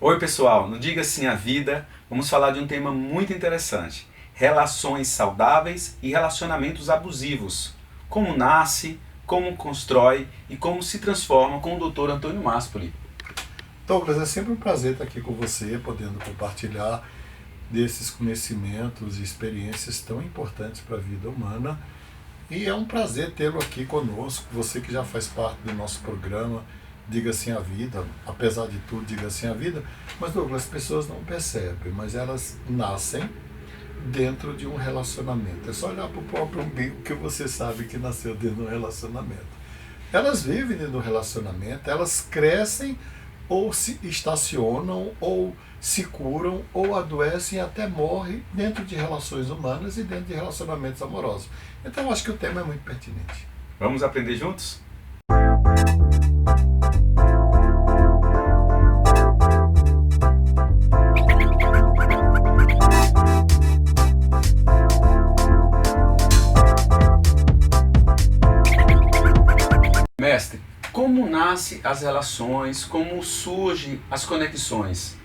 Oi pessoal, no Diga Sim à Vida, vamos falar de um tema muito interessante: relações saudáveis e relacionamentos abusivos. Como nasce, como constrói e como se transforma com o Dr. Antônio Maspoli. Douglas, é sempre um prazer estar aqui com você, podendo compartilhar desses conhecimentos e experiências tão importantes para a vida humana. E é um prazer tê-lo aqui conosco, você que já faz parte do nosso programa Diga Sim à Vida, apesar de tudo, Diga Sim à Vida. Mas, Douglas, as pessoas não percebem, mas elas nascem dentro de um relacionamento. É só olhar para o próprio umbigo que você sabe que nasceu dentro de um relacionamento. Elas vivem dentro do relacionamento, elas crescem ou se estacionam, ou se curam, ou adoecem e até morrem dentro de relações humanas e dentro de relacionamentos amorosos. Então, acho que o tema é muito pertinente. Vamos aprender juntos? Mestre, como nascem as relações, como surgem as conexões?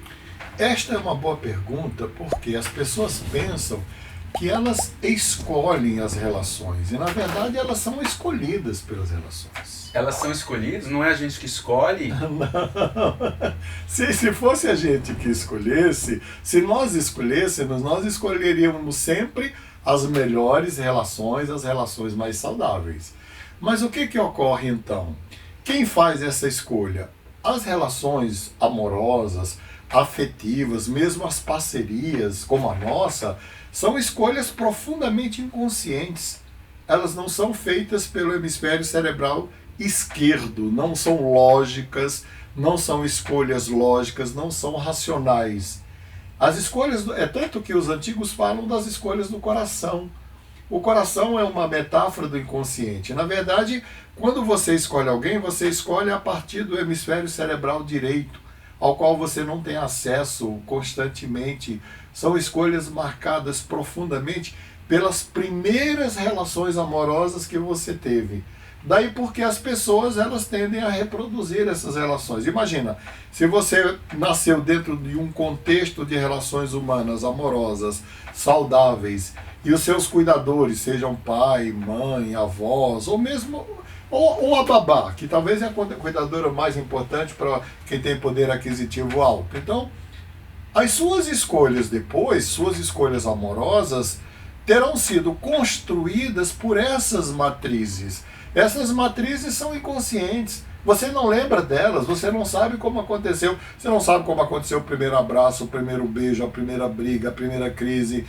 Esta é uma boa pergunta porque as pessoas pensam que elas escolhem as relações e, na verdade, elas são escolhidas pelas relações. Elas são escolhidas? Não é a gente que escolhe? Não. Se fosse a gente que escolhesse, se nós escolhêssemos, nós escolheríamos sempre as melhores relações, as relações mais saudáveis. Mas o que ocorre então? Quem faz essa escolha? As relações amorosas, afetivas, mesmo as parcerias como a nossa, são escolhas profundamente inconscientes. Elas não são feitas pelo hemisfério cerebral esquerdo, não são lógicas, não são escolhas lógicas, não são racionais. As escolhas, é tanto que os antigos falam das escolhas do coração. O coração é uma metáfora do inconsciente. Na verdade, quando você escolhe alguém, você escolhe a partir do hemisfério cerebral direito, ao qual você não tem acesso constantemente. São escolhas marcadas profundamente pelas primeiras relações amorosas que você teve. Daí porque as pessoas elas tendem a reproduzir essas relações. Imagina, se você nasceu dentro de um contexto de relações humanas amorosas, saudáveis, e os seus cuidadores, sejam pai, mãe, avós, ou mesmo ou a babá, que talvez é a cuidadora mais importante para quem tem poder aquisitivo alto. Então, as suas escolhas depois, suas escolhas amorosas, terão sido construídas por essas matrizes. Essas matrizes são inconscientes. Você não lembra delas, você não sabe como aconteceu. Você não sabe como aconteceu o primeiro abraço, o primeiro beijo, a primeira briga, a primeira crise,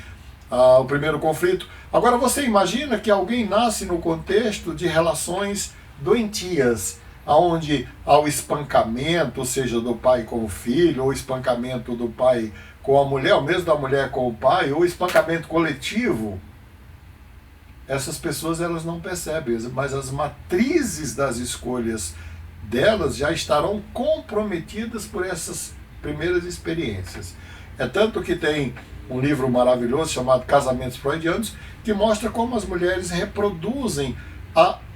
o primeiro conflito. Agora você imagina que alguém nasce no contexto de relações doentias, onde há o espancamento, seja do pai com o filho, ou o espancamento do pai com a mulher, ou mesmo da mulher com o pai, ou espancamento coletivo. Essas pessoas elas não percebem, mas as matrizes das escolhas delas já estarão comprometidas por essas primeiras experiências. É tanto que tem um livro maravilhoso chamado Casamentos Freudianos, que mostra como as mulheres reproduzem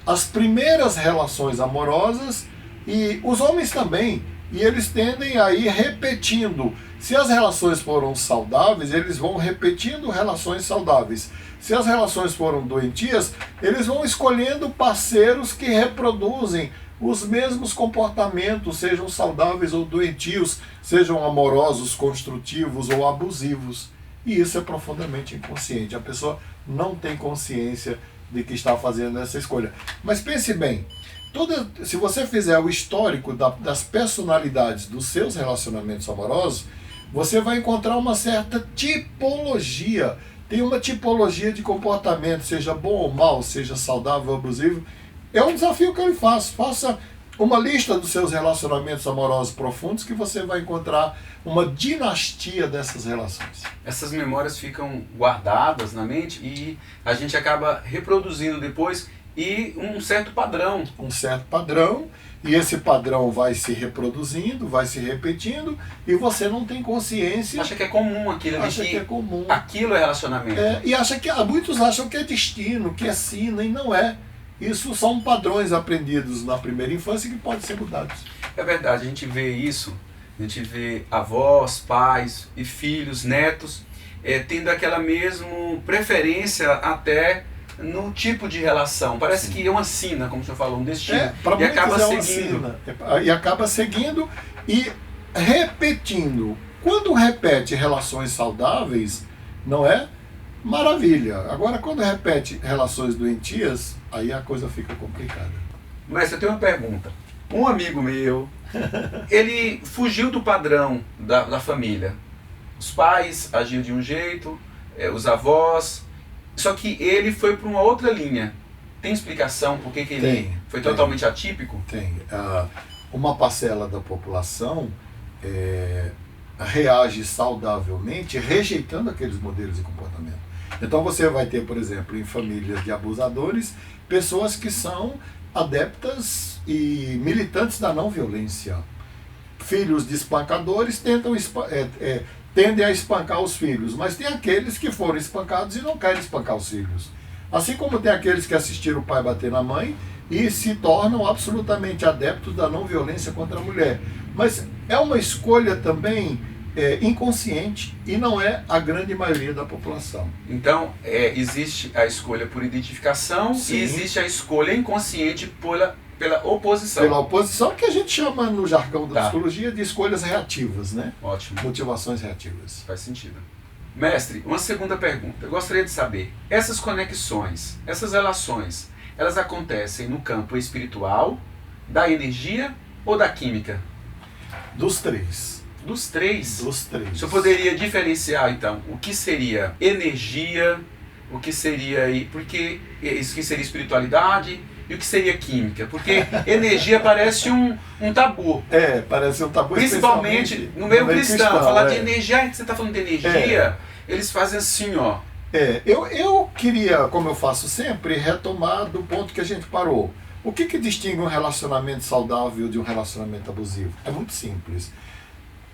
as primeiras relações amorosas e os homens também. E eles tendem a ir repetindo. Se as relações foram saudáveis, eles vão repetindo relações saudáveis. Se as relações foram doentias, eles vão escolhendo parceiros que reproduzem os mesmos comportamentos, sejam saudáveis ou doentios, sejam amorosos, construtivos ou abusivos. E isso é profundamente inconsciente. A pessoa não tem consciência de que está fazendo essa escolha. Mas pense bem, se você fizer o histórico das personalidades dos seus relacionamentos amorosos, você vai encontrar uma certa tipologia. Tem uma tipologia de comportamento, seja bom ou mal, seja saudável ou abusivo. É um desafio que eu lhe faço. Faça uma lista dos seus relacionamentos amorosos profundos que você vai encontrar uma dinastia dessas relações. Essas memórias ficam guardadas na mente e a gente acaba reproduzindo depois e um certo padrão. Um certo padrão, e esse padrão vai se reproduzindo, vai se repetindo, e você não tem consciência. Acha que é comum aquilo ali. Acha que é comum. Aquilo é relacionamento. Muitos acham que é destino, que é sina, e não é. Isso são padrões aprendidos na primeira infância que podem ser mudados. É verdade, a gente vê isso A gente vê avós, pais e filhos, netos, tendo aquela mesma preferência até no tipo de relação. Parece que é uma sina, como o senhor falou, um destino. Para muitos acaba é uma seguindo. sina. E acaba seguindo e repetindo. Quando repete relações saudáveis, não é? Maravilha. Agora, quando repete relações doentias, aí a coisa fica complicada. Mas eu tenho uma pergunta. Um amigo meu, ele fugiu do padrão da família. Os pais agiam de um jeito, os avós, só que ele foi para uma outra linha. Tem explicação por que ele foi totalmente atípico? Tem. Uma parcela da população reage saudavelmente rejeitando aqueles modelos de comportamento. Então você vai ter, por exemplo, em famílias de abusadores, pessoas que são adeptas e militantes da não violência. Filhos de espancadores tendem a espancar os filhos, mas tem aqueles que foram espancados e não querem espancar os filhos. Assim como tem aqueles que assistiram o pai bater na mãe e se tornam absolutamente adeptos da não violência contra a mulher. Mas é uma escolha também inconsciente e não é a grande maioria da população. Então, existe a escolha por identificação. Sim. E existe a escolha inconsciente pela oposição. Pela oposição, que a gente chama no jargão da psicologia de escolhas reativas, né? Ótimo. Motivações reativas. Faz sentido. Mestre, uma segunda pergunta. Eu gostaria de saber, essas conexões, essas relações, elas acontecem no campo espiritual, da energia ou da química? Dos três. Dos três? Dos três. O senhor poderia diferenciar, então, o que seria energia, o que seria... Porque isso que seria espiritualidade e o que seria química? Porque energia parece um tabu. Parece um tabu. Principalmente no meio cristão. Falar de energia, você está falando de energia, eles fazem assim, ó. Eu queria, como eu faço sempre, retomar do ponto que a gente parou. O que distingue um relacionamento saudável de um relacionamento abusivo? É muito simples.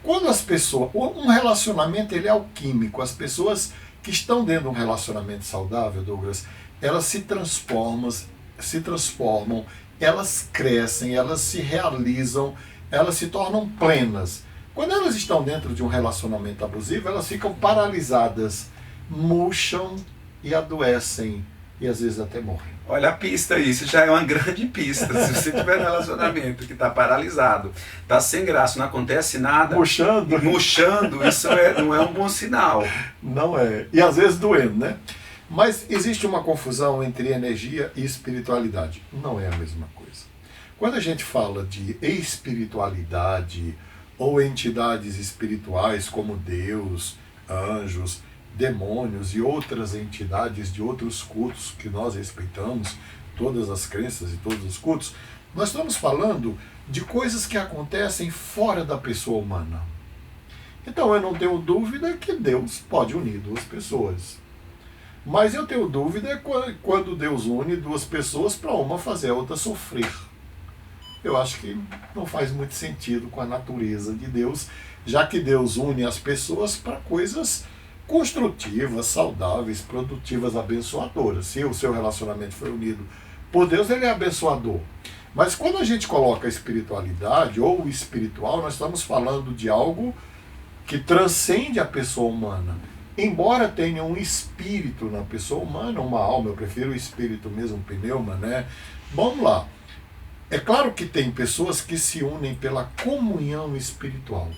Quando as pessoas... Um relacionamento, ele é alquímico. As pessoas que estão dentro de um relacionamento saudável, Douglas, elas se transformam, elas crescem, elas se realizam, elas se tornam plenas. Quando elas estão dentro de um relacionamento abusivo, elas ficam paralisadas, murcham e adoecem, e às vezes até morrem. Olha a pista, isso já é uma grande pista. Se você tiver um relacionamento que está paralisado, está sem graça, não acontece nada, murchando, isso não é um bom sinal. Não é. E às vezes doendo, né? Mas existe uma confusão entre energia e espiritualidade. Não é a mesma coisa. Quando a gente fala de espiritualidade ou entidades espirituais como Deus, anjos, demônios e outras entidades de outros cultos que nós respeitamos, todas as crenças e todos os cultos, nós estamos falando de coisas que acontecem fora da pessoa humana. Então eu não tenho dúvida que Deus pode unir duas pessoas. Mas eu tenho dúvida quando Deus une duas pessoas para uma fazer a outra sofrer. Eu acho que não faz muito sentido com a natureza de Deus, já que Deus une as pessoas para coisas construtivas, saudáveis, produtivas, abençoadoras. Se o seu relacionamento foi unido por Deus, ele é abençoador. Mas quando a gente coloca a espiritualidade ou o espiritual, nós estamos falando de algo que transcende a pessoa humana. Embora tenha um espírito na pessoa humana, uma alma, eu prefiro o espírito mesmo, um pneuma, né? Vamos lá. É claro que tem pessoas que se unem pela comunhão espiritual,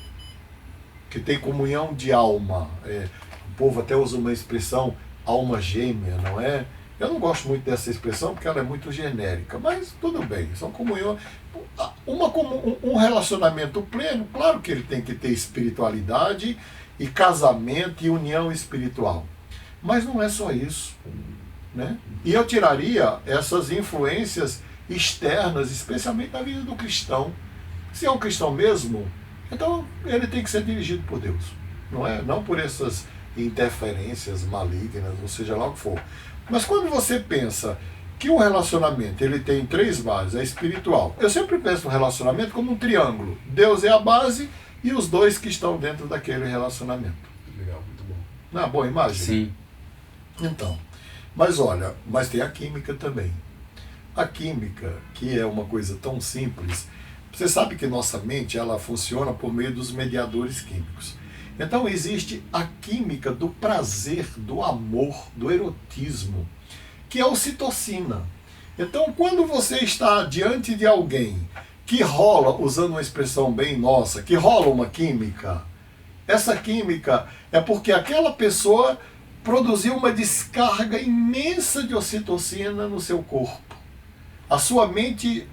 que tem comunhão de alma. O povo até usa uma expressão alma gêmea, não é? Eu não gosto muito dessa expressão porque ela é muito genérica, mas tudo bem, são comunhão. Um relacionamento pleno, claro que ele tem que ter espiritualidade e casamento e união espiritual. Mas não é só isso, né? E eu tiraria essas influências externas, especialmente na vida do cristão. Se é um cristão mesmo, então ele tem que ser dirigido por Deus, não é? Não por essas interferências malignas, ou seja lá o que for. Mas quando você pensa que um relacionamento ele tem três bases, é espiritual. Eu sempre penso no relacionamento como um triângulo. Deus é a base e os dois que estão dentro daquele relacionamento. Legal, muito bom. Não é uma boa imagem? Sim. Então, mas olha, mas tem a química também. A química, que é uma coisa tão simples, Você sabe que nossa mente ela funciona por meio dos mediadores químicos. Então existe a química do prazer, do amor, do erotismo, que é a ocitocina. Então quando você está diante de alguém que rola, usando uma expressão bem nossa, que rola uma química, essa química é porque aquela pessoa produziu uma descarga imensa de ocitocina no seu corpo. A sua mente,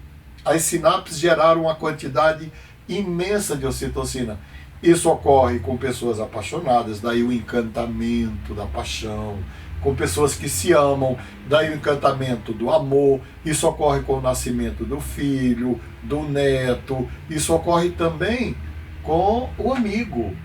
as sinapses geraram uma quantidade imensa de ocitocina. Isso ocorre com pessoas apaixonadas, daí o encantamento da paixão. Com pessoas que se amam, daí o encantamento do amor. Isso ocorre com o nascimento do filho, do neto. Isso ocorre também com o amigo.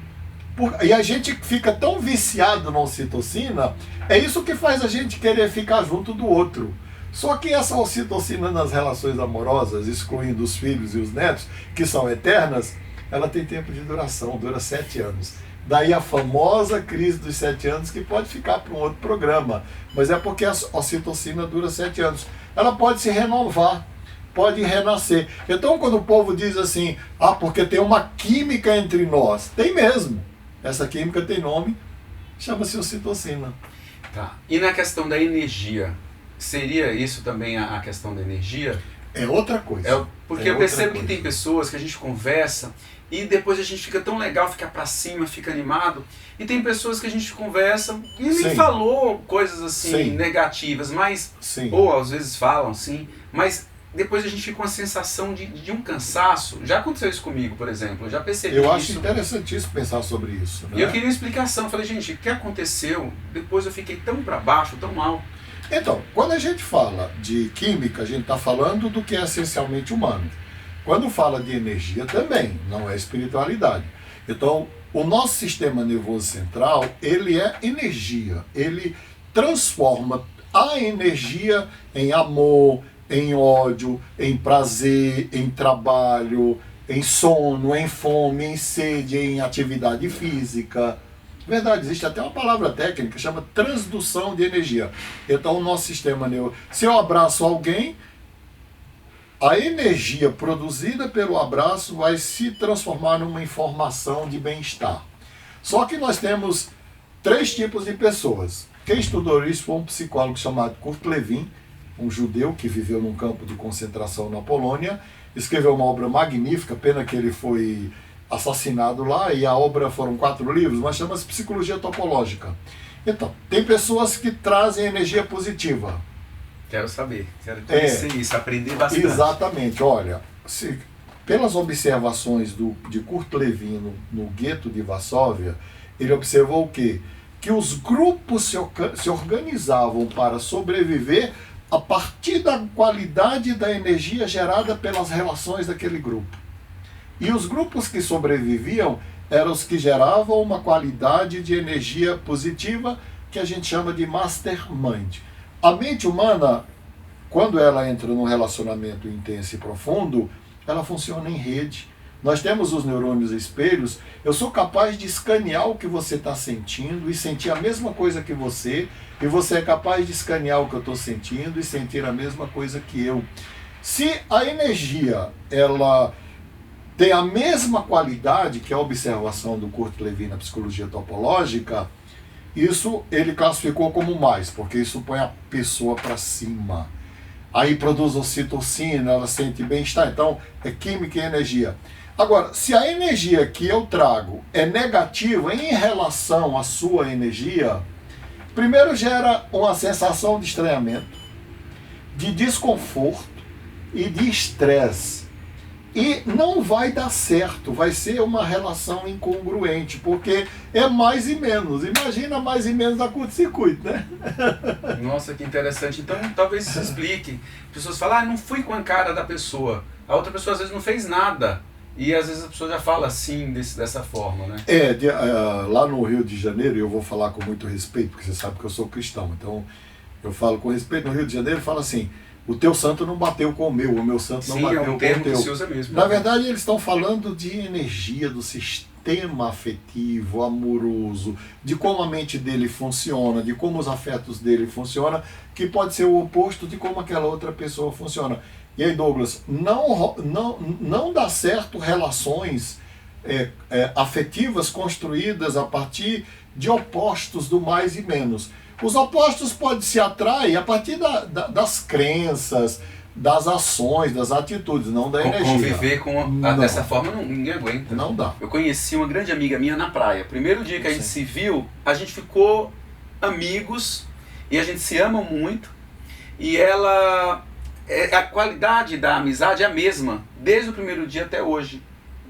E a gente fica tão viciado na ocitocina, é isso que faz a gente querer ficar junto do outro. Só que essa ocitocina nas relações amorosas, excluindo os filhos e os netos, que são eternas, ela tem tempo de duração, dura 7 anos. Daí a famosa crise dos 7 anos, que pode ficar para um outro programa, mas é porque a ocitocina dura 7 anos. Ela pode se renovar, pode renascer. Então quando o povo diz assim, porque tem uma química entre nós, tem mesmo. Essa química tem nome, chama-se ocitocina. Tá. E na questão da energia, seria isso também a questão da energia? É outra coisa. Porque eu percebo que tem pessoas que a gente conversa e depois a gente fica tão legal, fica pra cima, fica animado. E tem pessoas que a gente conversa e nem falou coisas assim negativas, mas ou às vezes falam assim, mas depois a gente fica com a sensação de um cansaço. Já aconteceu isso comigo, por exemplo, eu já percebi isso. Eu acho interessantíssimo pensar sobre isso. Né? E eu queria uma explicação, falei, gente, o que aconteceu? Depois eu fiquei tão pra baixo, tão mal. Então, quando a gente fala de química, a gente está falando do que é essencialmente humano. Quando fala de energia também, não é espiritualidade. Então, o nosso sistema nervoso central, ele é energia. Ele transforma a energia em amor, em ódio, em prazer, em trabalho, em sono, em fome, em sede, em atividade física. Verdade, existe até uma palavra técnica que chama transdução de energia. Então o nosso sistema nervoso, se eu abraço alguém, a energia produzida pelo abraço vai se transformar numa informação de bem-estar. Só que nós temos 3 tipos de pessoas. Quem estudou isso foi um psicólogo chamado Kurt Lewin, um judeu que viveu num campo de concentração na Polônia, escreveu uma obra magnífica, pena que ele foi assassinado lá, e a obra foram 4 livros, mas chama-se Psicologia Topológica. Então, tem pessoas que trazem energia positiva. Quero saber, quero conhecer isso, aprender bastante. Exatamente, olha, pelas observações de Kurt Lewin no gueto de Varsóvia, ele observou o quê? Que os grupos se organizavam para sobreviver a partir da qualidade da energia gerada pelas relações daquele grupo. E os grupos que sobreviviam eram os que geravam uma qualidade de energia positiva que a gente chama de mastermind. A mente humana, quando ela entra num relacionamento intenso e profundo, ela funciona em rede. Nós temos os neurônios espelhos, eu sou capaz de escanear o que você está sentindo e sentir a mesma coisa que você, e você é capaz de escanear o que eu estou sentindo e sentir a mesma coisa que eu. Se a energia, ela tem a mesma qualidade que a observação do Kurt Lewin na psicologia topológica, isso ele classificou como mais, porque isso põe a pessoa para cima. Aí produz ocitocina, ela sente bem-estar, então é química e energia. Agora, se a energia que eu trago é negativa em relação à sua energia, primeiro gera uma sensação de estranhamento, de desconforto e de estresse. E não vai dar certo, vai ser uma relação incongruente, porque é mais e menos. Imagina mais e menos a curto-circuito, né? Nossa, que interessante. Então, talvez se explique. As pessoas falam, não fui com a cara da pessoa. A outra pessoa, às vezes, não fez nada. E, às vezes, a pessoa já fala assim, dessa forma, né? Lá no Rio de Janeiro, eu vou falar com muito respeito, porque você sabe que eu sou cristão. Então, eu falo com respeito. No Rio de Janeiro, eu falo assim, o teu santo não bateu com o meu santo não bateu com o teu. Que se usa mesmo. Na verdade, eles estão falando de energia do sistema afetivo, amoroso, de como a mente dele funciona, de como os afetos dele funcionam, que pode ser o oposto de como aquela outra pessoa funciona. E aí, Douglas, não dá certo relações afetivas construídas a partir de opostos do mais e menos. Os opostos podem se atrair a partir das crenças, das ações, das atitudes, não da energia. Conviver dessa forma ninguém aguenta. Não dá. Eu conheci uma grande amiga minha na praia. Primeiro dia que a gente se viu, a gente ficou amigos e a gente se ama muito. E a qualidade da amizade é a mesma, desde o primeiro dia até hoje.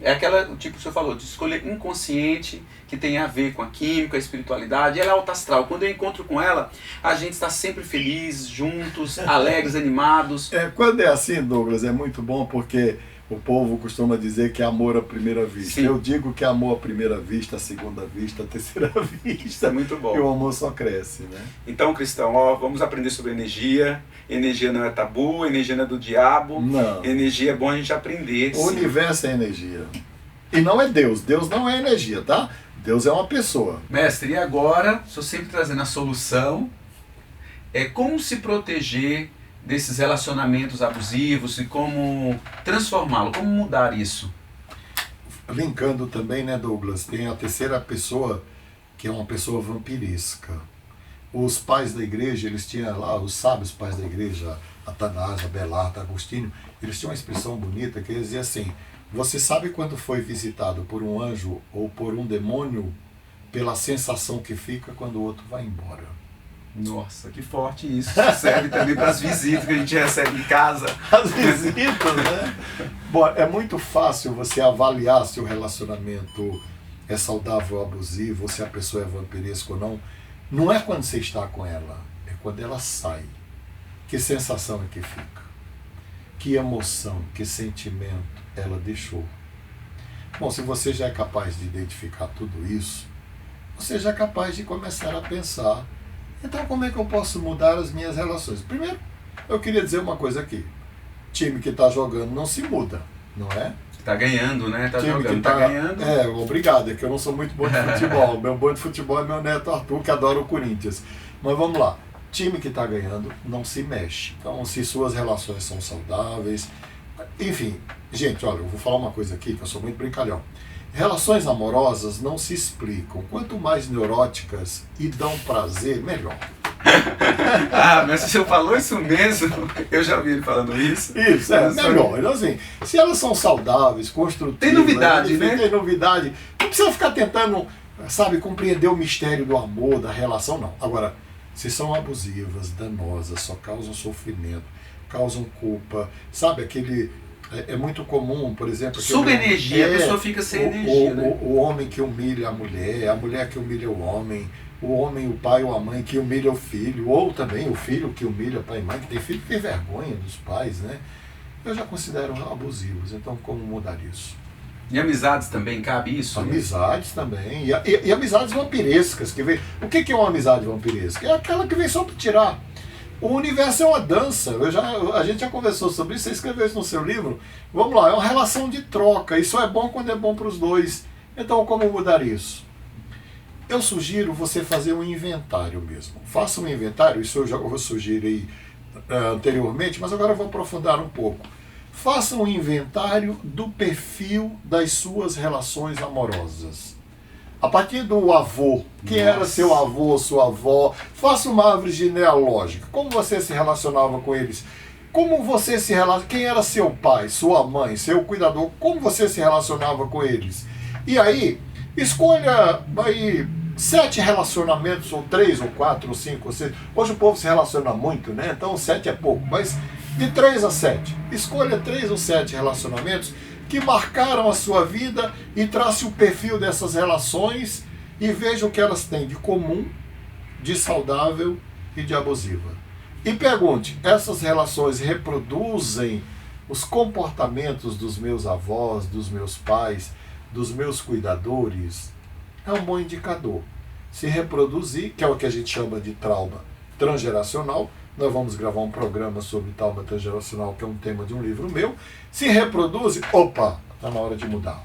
É aquela, tipo que o senhor falou, de escolher inconsciente, que tem a ver com a química, a espiritualidade. Ela é alta astral. Quando eu encontro com ela, a gente está sempre feliz, juntos, alegres, animados. Quando é assim, Douglas, é muito bom, porque o povo costuma dizer que é amor à primeira vista. Sim. Eu digo que é amor à primeira vista, à segunda vista, à terceira vista. Isso é muito bom. E o amor só cresce, né? Então, cristão, vamos aprender sobre energia. Energia não é tabu, energia não é do diabo. Não. Energia é bom a gente aprender. O universo é energia. E não é Deus. Deus não é energia, tá? Deus é uma pessoa. Mestre, e agora, estou sempre trazendo a solução. Como se proteger desses relacionamentos abusivos e como transformá-lo, como mudar isso? Linkando também, né, Douglas, tem a terceira pessoa, que é uma pessoa vampiresca. Os pais da igreja, eles tinham lá, os sábios pais da igreja, Atanásio, Abelardo, Agostinho, eles tinham uma expressão bonita que eles diziam assim: você sabe quando foi visitado por um anjo ou por um demônio? Pela sensação que fica quando o outro vai embora. Nossa, que forte isso. Serve também para as visitas que a gente recebe em casa. As visitas, né? Bom, é muito fácil você avaliar se o relacionamento é saudável ou abusivo, ou se a pessoa é vampiresca ou não. Não é quando você está com ela, é quando ela sai. Que sensação é que fica? Que emoção, que sentimento ela deixou? Bom, se você já é capaz de identificar tudo isso, você já é capaz de começar a pensar: então como é que eu posso mudar as minhas relações? Primeiro, eu queria dizer uma coisa aqui. Time que está jogando não se muda, não é? Está ganhando, né? Está jogando, que está ganhando. Obrigado, é que eu não sou muito bom de futebol. Meu bom de futebol é meu neto Arthur, que adora o Corinthians. Mas vamos lá. Time que está ganhando não se mexe. Então, se suas relações são saudáveis... Enfim, gente, olha, eu vou falar uma coisa aqui, que eu sou muito brincalhão. Relações amorosas não se explicam. Quanto mais neuróticas e dão prazer, melhor. Mas se o senhor falou isso mesmo, eu já ouvi ele falando isso. Isso, melhor. Então, assim, se elas são saudáveis, construtivas... Tem novidade, né? Tem novidade. Não precisa ficar tentando, sabe, compreender o mistério do amor, da relação, não. Agora, se são abusivas, danosas, só causam sofrimento, causam culpa, sabe, aquele... É muito comum, por exemplo... Suga energia, a pessoa fica sem energia, né? O homem que humilha a mulher que humilha o homem, o pai ou a mãe que humilha o filho, ou também o filho que humilha o pai e mãe, que tem filho que tem vergonha dos pais, né? Eu já considero abusivos, então como mudar isso? E amizades também, cabe isso? Amizades também, e amizades vampirescas. O que é uma amizade vampiresca? É aquela que vem só para tirar. O universo é uma dança, a gente já conversou sobre isso, você escreveu isso no seu livro. Vamos lá, é uma relação de troca, isso é bom quando é bom para os dois. Então como mudar isso? Eu sugiro você fazer um inventário mesmo. Faça um inventário, isso eu já sugeri anteriormente, mas agora eu vou aprofundar um pouco. Faça um inventário do perfil das suas relações amorosas. A partir do avô, quem era seu avô, sua avó, faça uma árvore genealógica. Como você se relacionava com eles? Como você se relacionava? Quem era seu pai, sua mãe, seu cuidador? Como você se relacionava com eles? E aí, escolha aí 7 relacionamentos, ou 3, ou 4, ou 5, ou 6. Hoje o povo se relaciona muito, né? Então 7 é pouco, mas de 3 a 7. Escolha 3 ou 7 relacionamentos que marcaram a sua vida e trace o perfil dessas relações e veja o que elas têm de comum, de saudável e de abusiva. E pergunte: essas relações reproduzem os comportamentos dos meus avós, dos meus pais, dos meus cuidadores? É um bom indicador. Se reproduzir, que é o que a gente chama de trauma transgeracional, nós vamos gravar um programa sobre trauma transgeracional, que é um tema de um livro meu. Se reproduz, opa, está na hora de mudar.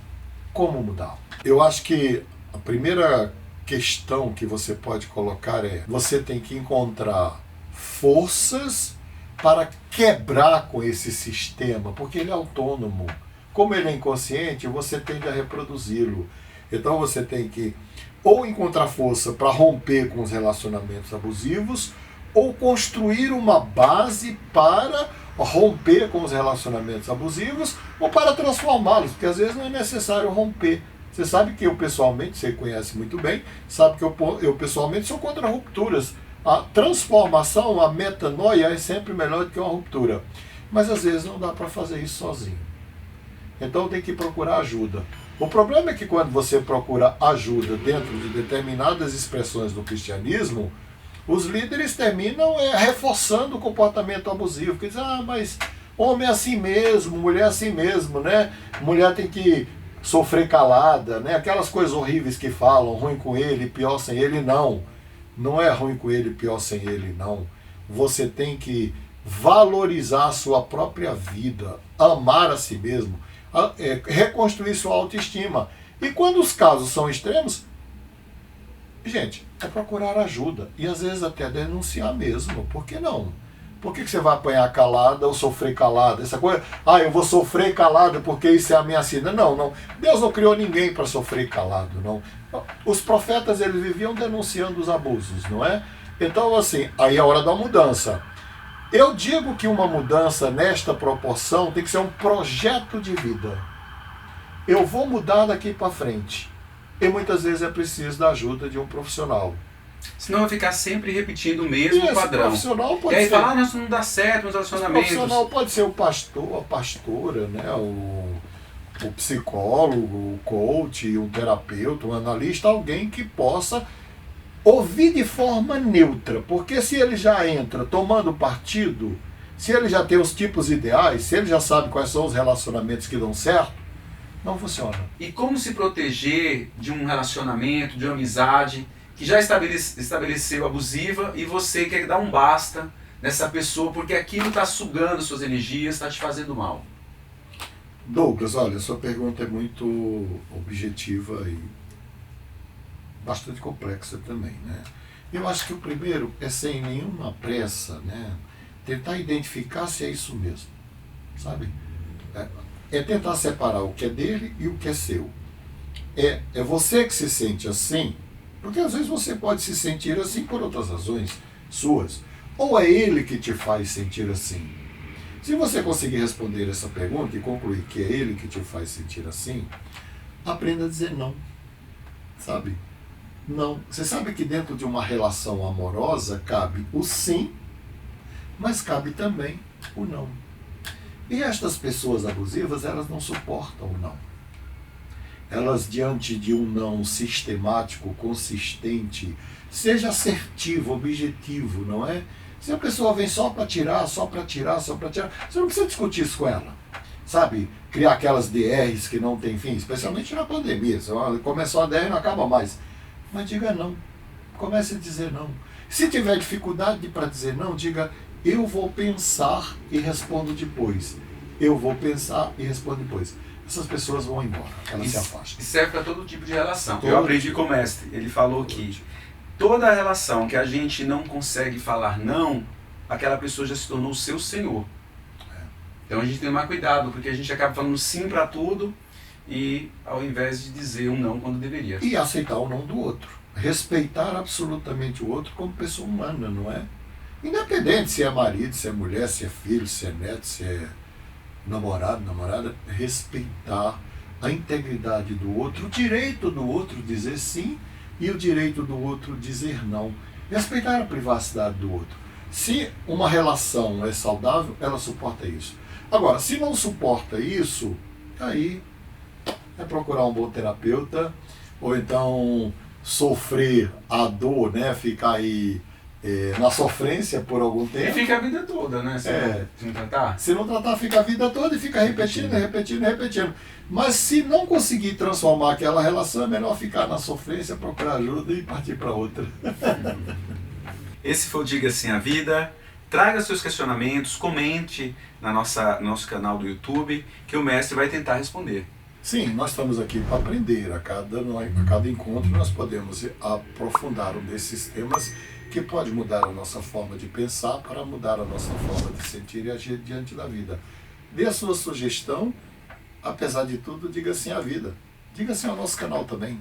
Como mudar? Eu acho que a primeira questão que você pode colocar é: você tem que encontrar forças para quebrar com esse sistema, porque ele é autônomo. Como ele é inconsciente, você tende a reproduzi-lo. Então você tem que ou encontrar força para romper com os relacionamentos abusivos, ou construir uma base para romper com os relacionamentos abusivos, ou para transformá-los, porque às vezes não é necessário romper. Você sabe que eu pessoalmente, você conhece muito bem, sabe que eu pessoalmente sou contra rupturas. A transformação, a metanoia é sempre melhor do que uma ruptura. Mas às vezes não dá para fazer isso sozinho. Então tem que procurar ajuda. O problema é que quando você procura ajuda dentro de determinadas expressões do cristianismo, os líderes terminam reforçando o comportamento abusivo. Porque dizem, mas homem é assim mesmo, mulher é assim mesmo, né? Mulher tem que sofrer calada, né? Aquelas coisas horríveis que falam, ruim com ele, pior sem ele, não. Não é ruim com ele, pior sem ele, não. Você tem que valorizar a sua própria vida, amar a si mesmo, reconstruir sua autoestima. E quando os casos são extremos, gente, é procurar ajuda. E às vezes até denunciar mesmo. Por que não? Por que você vai apanhar calada ou sofrer calada? Essa coisa, eu vou sofrer calada porque isso é a minha sina. Não, não. Deus não criou ninguém para sofrer calado, não. Os profetas, eles viviam denunciando os abusos, não é? Então, assim, aí é a hora da mudança. Eu digo que uma mudança nesta proporção tem que ser um projeto de vida. Eu vou mudar daqui para frente. E muitas vezes é preciso da ajuda de um profissional. Senão vai ficar sempre repetindo o mesmo Esse padrão. Profissional pode e aí ser, falar, nossa, não dá certo nos relacionamentos. O profissional pode ser o pastor, a pastora, né? O psicólogo, o coach, um terapeuta, um analista, alguém que possa ouvir de forma neutra. Porque se ele já entra tomando partido, se ele já tem os tipos ideais, se ele já sabe quais são os relacionamentos que dão certo, não funciona. E como se proteger de um relacionamento, de uma amizade que já estabeleceu abusiva e você quer dar um basta nessa pessoa porque aquilo está sugando suas energias, está te fazendo mal? Douglas, olha, sua pergunta é muito objetiva e bastante complexa também, né? Eu acho que o primeiro é, sem nenhuma pressa, né, tentar identificar se é isso mesmo, sabe? É tentar separar o que é dele e o que é seu. É você que se sente assim, porque às vezes você pode se sentir assim por outras razões suas, ou é ele que te faz sentir assim. Se você conseguir responder essa pergunta e concluir que é ele que te faz sentir assim, aprenda a dizer não, sabe? Não. Você sabe que dentro de uma relação amorosa cabe o sim, mas cabe também o não. E estas pessoas abusivas, elas não suportam o não. Elas, diante de um não sistemático, consistente, seja assertivo, objetivo, não é? Se a pessoa vem só para tirar, só para tirar, só para tirar, você não precisa discutir isso com ela. Sabe? Criar aquelas DRs que não tem fim, especialmente na pandemia. Começou a DR e não acaba mais. Mas diga não. Comece a dizer não. Se tiver dificuldade para dizer não, diga: eu vou pensar e respondo depois. Eu vou pensar e respondo depois. Essas pessoas vão embora, elas se afastam. Isso serve para todo tipo de relação. Eu aprendi com o mestre. Ele falou que toda relação que a gente não consegue falar não, aquela pessoa já se tornou o seu senhor. Então a gente tem que tomar cuidado, porque a gente acaba falando sim para tudo e ao invés de dizer um não quando deveria. E aceitar o não do outro. Respeitar absolutamente o outro como pessoa humana, não é? Independente se é marido, se é mulher, se é filho, se é neto, se é namorado, namorada, respeitar a integridade do outro, o direito do outro dizer sim e o direito do outro dizer não. Respeitar a privacidade do outro. Se uma relação é saudável, ela suporta isso. Agora, se não suporta isso, aí é procurar um bom terapeuta, ou então sofrer a dor, né? Ficar aí na sofrência por algum tempo. E fica a vida toda, né? Se não tratar. Se não tratar, fica a vida toda e fica repetindo. Mas se não conseguir transformar aquela relação, é melhor ficar na sofrência, procurar ajuda e partir para outra. Esse foi o Diga Assim a Vida. Traga seus questionamentos, comente no nosso canal do YouTube, que o mestre vai tentar responder. Sim, nós estamos aqui para aprender. A cada encontro nós podemos aprofundar um desses temas que pode mudar a nossa forma de pensar para mudar a nossa forma de sentir e agir diante da vida. Dê a sua sugestão, apesar de tudo, diga sim à vida. Diga sim ao nosso canal também.